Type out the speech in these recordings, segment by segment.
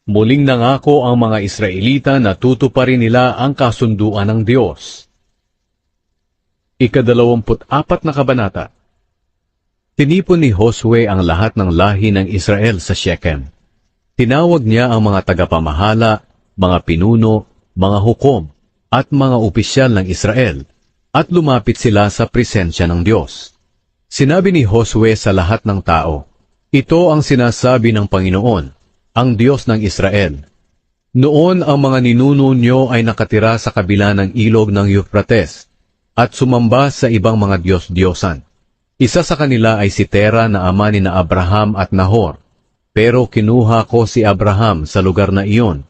Muling nangako ang mga Israelita na tutuparin nila ang kasunduan ng Diyos. Ika-24 na kabanata. Tinipon ni Josue ang lahat ng lahi ng Israel sa Shechem. Tinawag niya ang mga tagapamahala, mga pinuno, mga hukom, at mga opisyal ng Israel, at lumapit sila sa presensya ng Diyos. Sinabi ni Josue sa lahat ng tao, "Ito ang sinasabi ng Panginoon, ang Diyos ng Israel. Noon ang mga ninuno nyo ay nakatira sa kabila ng ilog ng Euphrates at sumamba sa ibang mga Diyos-Diyosan. Isa sa kanila ay si Tera na ama ni na Abraham at Nahor. Pero kinuha ko si Abraham sa lugar na iyon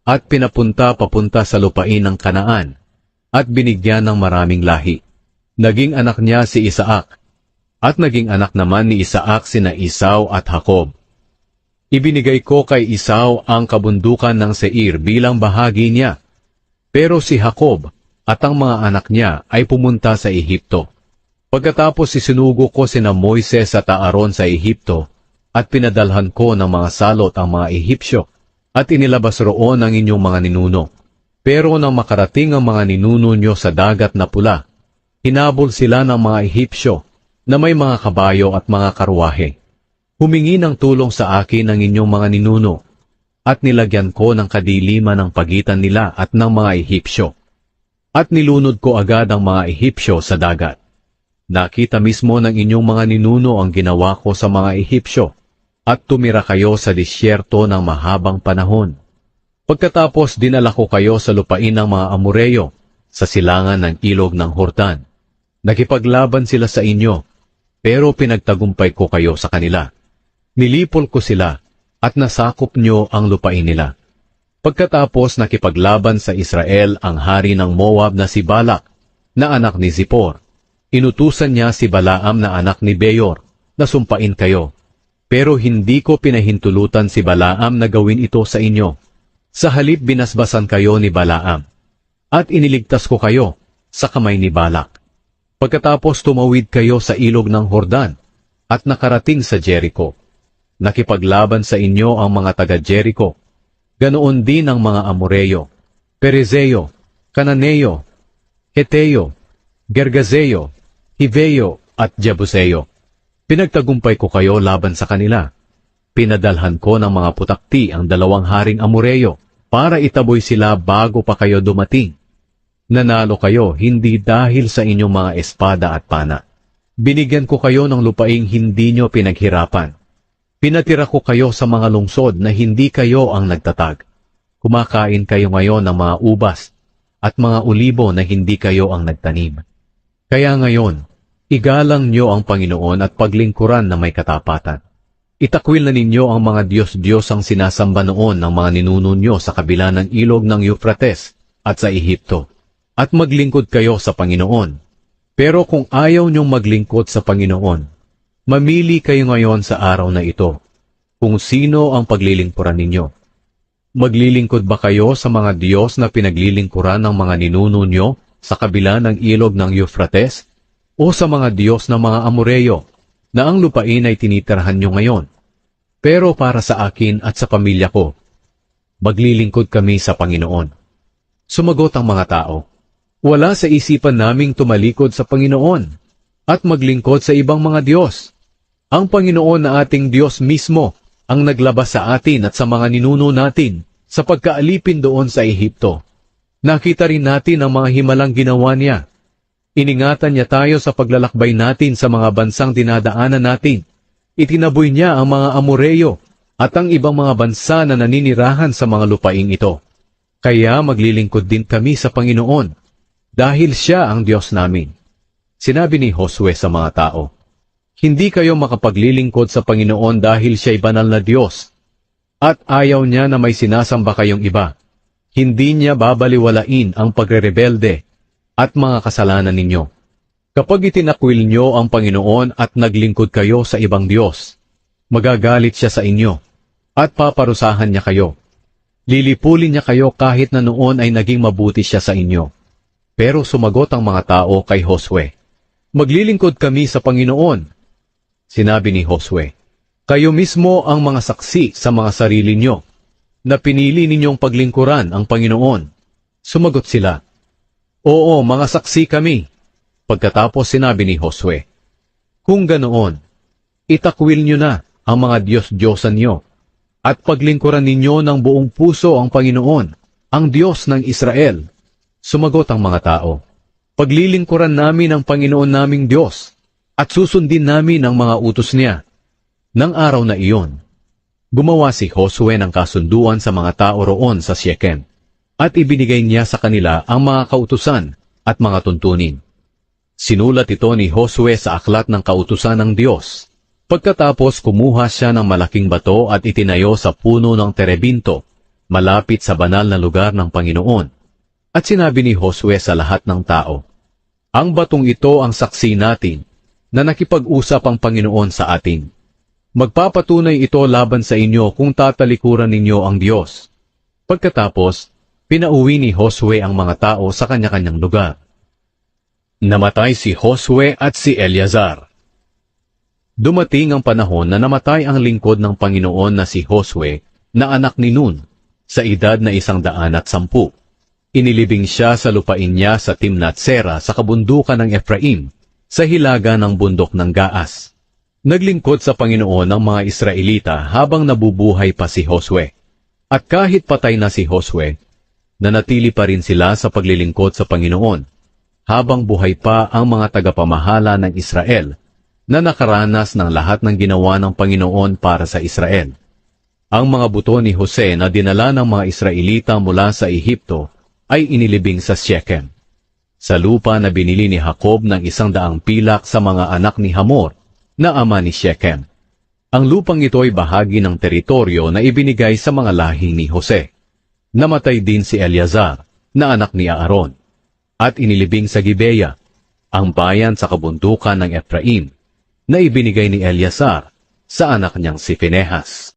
at pinapunta papunta sa lupain ng Kanaan at binigyan ng maraming lahi. Naging anak niya si Isaac at naging anak naman ni Isaac sina Esau at Jacob. Ibinigay ko kay Esau ang kabundukan ng Seir bilang bahagi niya, pero si Jacob at ang mga anak niya ay pumunta sa Ehipto. Pagkatapos isinugo ko sina Moises at Aaron sa Ehipto, at pinadalhan ko ng mga salot ang mga Ehipsyo, at inilabas roon ang inyong mga ninuno. Pero nang makarating ang mga ninuno nyo sa dagat na pula, hinabol sila ng mga Ehipsyo na may mga kabayo at mga karwahe. Humingi ng tulong sa akin ang inyong mga ninuno, at nilagyan ko ng kadiliman ng pagitan nila at ng mga Ehipsyo. At nilunod ko agad ang mga Ehipsyo sa dagat. Nakita mismo ng inyong mga ninuno ang ginawa ko sa mga Ehipsyo, at tumira kayo sa disyerto ng mahabang panahon. Pagkatapos dinala ko kayo sa lupain ng mga Amoreyo, sa silangan ng ilog ng Jordan. Nakipaglaban sila sa inyo, pero pinagtagumpay ko kayo sa kanila. Nilipol ko sila, at nasakop nyo ang lupain nila. Pagkatapos nakipaglaban sa Israel ang hari ng Moab na si Balak, na anak ni Zippor. Inutusan niya si Balaam na anak ni Beor, na sumpain kayo. Pero hindi ko pinahintulutan si Balaam na gawin ito sa inyo. Sa halip binasbasan kayo ni Balaam, at iniligtas ko kayo sa kamay ni Balak. Pagkatapos tumawid kayo sa ilog ng Jordan, at nakarating sa Jericho. Nakipaglaban sa inyo ang mga taga-Jericho. Ganoon din ang mga Amoreyo, Perezeo, Cananeo, Heteo, Gergazeo, Hiveo at Jebuseo. Pinagtagumpay ko kayo laban sa kanila. Pinadalhan ko ng mga putakti ang 2 haring Amoreyo para itaboy sila bago pa kayo dumating. Nanalo kayo hindi dahil sa inyong mga espada at pana. Binigyan ko kayo ng lupaing hindi nyo pinaghirapan. Pinatira ko kayo sa mga lungsod na hindi kayo ang nagtatag. Kumakain kayo ngayon ng mga ubas at mga ulibo na hindi kayo ang nagtanim. Kaya ngayon, igalang nyo ang Panginoon at paglingkuran na may katapatan. Itakwil na ninyo ang mga Diyos-Diyos ang sinasamba noon ng mga ninuno nyo sa kabila ng ilog ng Euphrates at sa Ehipto, at maglingkod kayo sa Panginoon. Pero kung ayaw nyong maglingkod sa Panginoon, mamili kayo ngayon sa araw na ito, kung sino ang paglilingkuran ninyo. Maglilingkod ba kayo sa mga Diyos na pinaglilingkuran ng mga ninuno nyo sa kabila ng ilog ng Euphrates, o sa mga Diyos ng mga Amoreyo, na ang lupain ay tinitirhan nyo ngayon? Pero para sa akin at sa pamilya ko, maglilingkod kami sa Panginoon. Sumagot ang mga tao, wala sa isipan naming tumalikod sa Panginoon at maglingkod sa ibang mga Diyos. Ang Panginoon na ating Diyos mismo ang naglabas sa atin at sa mga ninuno natin sa pagkaalipin doon sa Ehipto. Nakita rin natin ang mga himalang ginawa niya. Iningatan niya tayo sa paglalakbay natin sa mga bansang dinadaanan natin. Itinaboy niya ang mga Amoreyo at ang ibang mga bansa na naninirahan sa mga lupaing ito. Kaya maglilingkod din kami sa Panginoon, dahil siya ang Diyos namin. Sinabi ni Josue sa mga tao, hindi kayo makapaglilingkod sa Panginoon dahil siya'y banal na Diyos, at ayaw niya na may sinasamba kayong iba. Hindi niya babaliwalain ang pagrerebelde at mga kasalanan ninyo. Kapag itinakwil nyo ang Panginoon at naglingkod kayo sa ibang Diyos, magagalit siya sa inyo at paparusahan niya kayo. Lilipulin niya kayo kahit na noon ay naging mabuti siya sa inyo. Pero sumagot ang mga tao kay Josue, maglilingkod kami sa Panginoon. Sinabi ni Josue, kayo mismo ang mga saksi sa mga sarili nyo. na pinili ninyong paglingkuran ang Panginoon? Sumagot sila, Oo, mga saksi kami. Pagkatapos sinabi ni Josue, Kung ganoon, itakwil nyo na ang mga Diyos-Diyosan nyo at paglingkuran ninyo ng buong puso ang Panginoon, ang Diyos ng Israel. Sumagot ang mga tao, Paglilingkuran namin ang Panginoon naming Diyos at susundin namin ang mga utos niya. Nang araw na iyon, gumawa si Josue ng kasunduan sa mga tao roon sa Shechem at ibinigay niya sa kanila ang mga kautusan at mga tuntunin. Sinulat ito ni Josue sa aklat ng kautusan ng Diyos. Pagkatapos kumuha siya ng malaking bato at itinayo sa puno ng terebinto, malapit sa banal na lugar ng Panginoon. At sinabi ni Josue sa lahat ng tao, Ang batong ito ang saksi natin na nakipag-usap ang Panginoon sa atin. Magpapatunay ito laban sa inyo kung tatalikuran ninyo ang Diyos. Pagkatapos, pinauwi ni Josue ang mga tao sa kanya-kanyang lugar. Namatay si Josue at si Eleazar. Dumating ang panahon na namatay ang lingkod ng Panginoon na si Josue na anak ni Nun sa edad na 110. Inilibing siya sa lupain niya sa Timnath Sera sa kabundukan ng Ephraim, sa hilaga ng bundok ng Gaas. Naglingkod sa Panginoon ang mga Israelita habang nabubuhay pa si Josue. At kahit patay na si Josue, nanatili pa rin sila sa paglilingkod sa Panginoon, habang buhay pa ang mga tagapamahala ng Israel na nakaranas ng lahat ng ginawa ng Panginoon para sa Israel. Ang mga buto ni Jose na dinala ng mga Israelita mula sa Ehipto ay inilibing sa Shechem, sa lupa na binili ni Jacob ng 100 pilak sa mga anak ni Hamor, na ama ni Shechem. Ang lupang ito ay bahagi ng teritoryo na ibinigay sa mga lahi ni Jose. Namatay din si Eleazar, na anak ni Aaron, at inilibing sa Gibeya, ang bayan sa kabundukan ng Ephraim, na ibinigay ni Eleazar sa anak niyang si Phinehas.